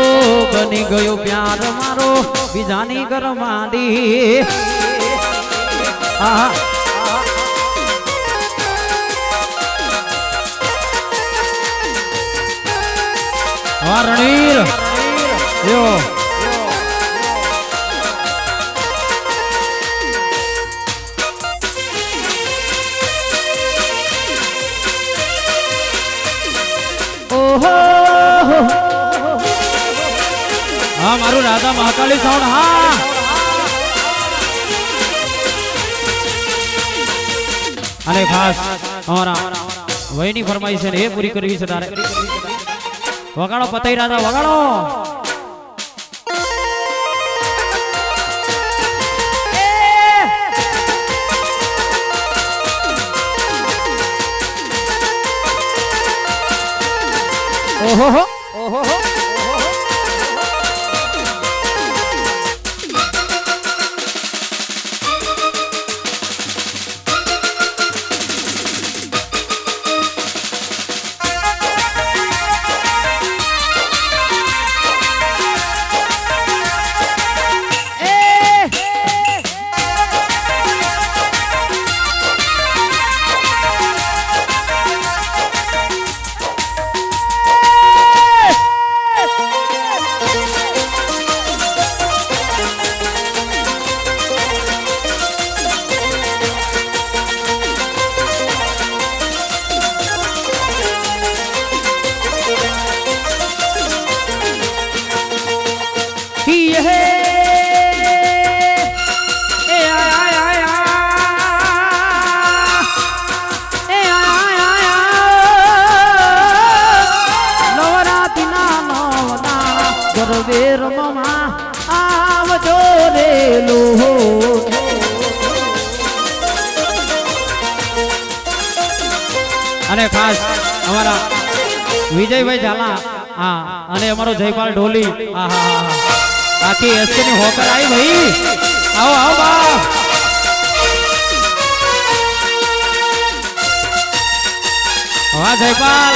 બની ગયો પ્યાર મારો બીજાની ગરવાડી આહા રણવીર યો હા મારું રાધા મહાકાળી સાઉન્ડ હા અને ખાસ અમારા વયની ફરમાઈશ છે એ પૂરી કરવી છે તારે વગાડો પતાઈ રાધા વગાડો ઓહો ઓહો વેર મમા આવજો રે લો અને ખાસ અમારા વિજયભાઈ ઝાલા હા અને અમારો જયપાલ ઢોલી આખી એસકે ની હોકર આવી ભાઈ આવો આવો બા વાહ જયપાલ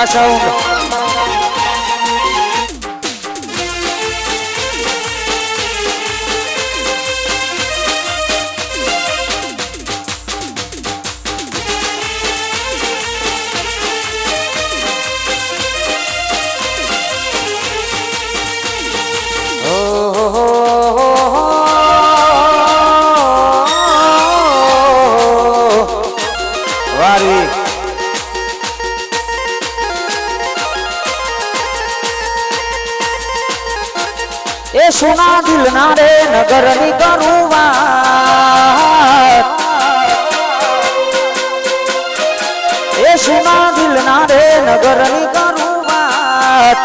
Sound. એ સોના દિલના રે નગરની કરું વાત એ સોના દિલના રે નગરની કરું વાત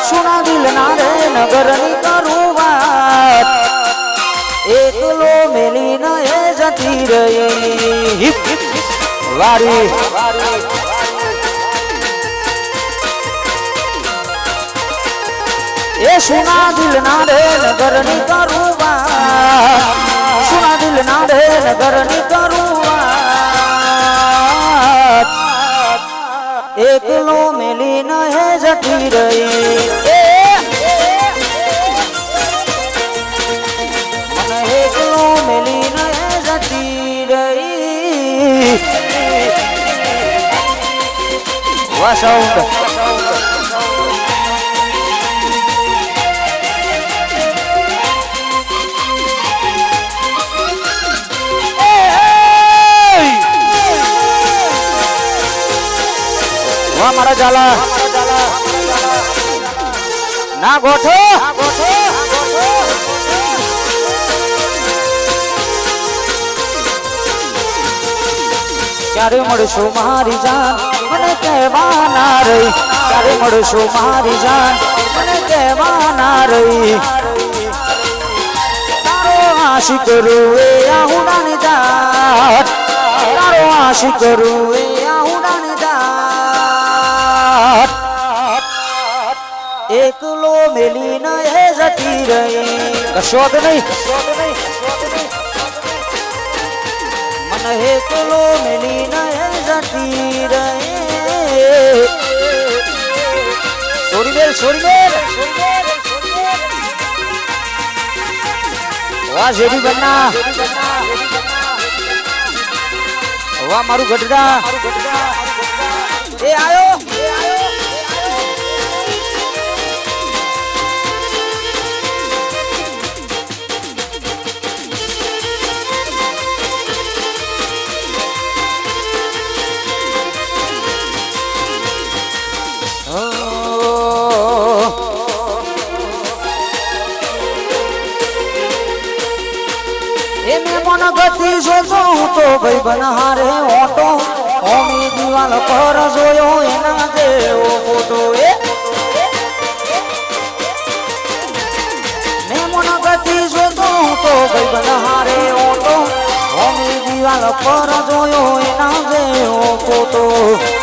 સોના દિલના રે નગરની કરું વાત એકલો મેલીને એ જતી રહી વારી એ સોના દિલના રે નગરની કરું વાત સોના દિલના રે નગરની કરું વાત એકલો મેલીને હે જતી રહી મને એકલો મેલીને હે જતી રહી વાહ સાઉન્ડ મારા ઝાલા ના ગોઠો ક્યારે મળશું મારી જાન મને કહેવાના રહી ક્યારે મળશું મારી જાન મને કહેવાના રહી તારો આશી કરું એ આહુડાની જાત તારો આશી કરું એ આહુડાની જાત એકલો મેલીને એ જતી રહી કશોદ નહીં મને એકલો મેલીને એ જતી રહી છોડી બેલ વાહ જેડી બન્ના વાહ મારું ગઢડા એ આયો ગતિ જોતો હું તો ભાઈ બનહારે ઓટો ઓમી દિવાલ પર જોયો એના જેવો ફોટો એ ને મન ગતિ જોતો હું તો ભાઈ બનહારે ઓટો ઓમી દિવાલ પર જોયો એના જેવો ફોટો તો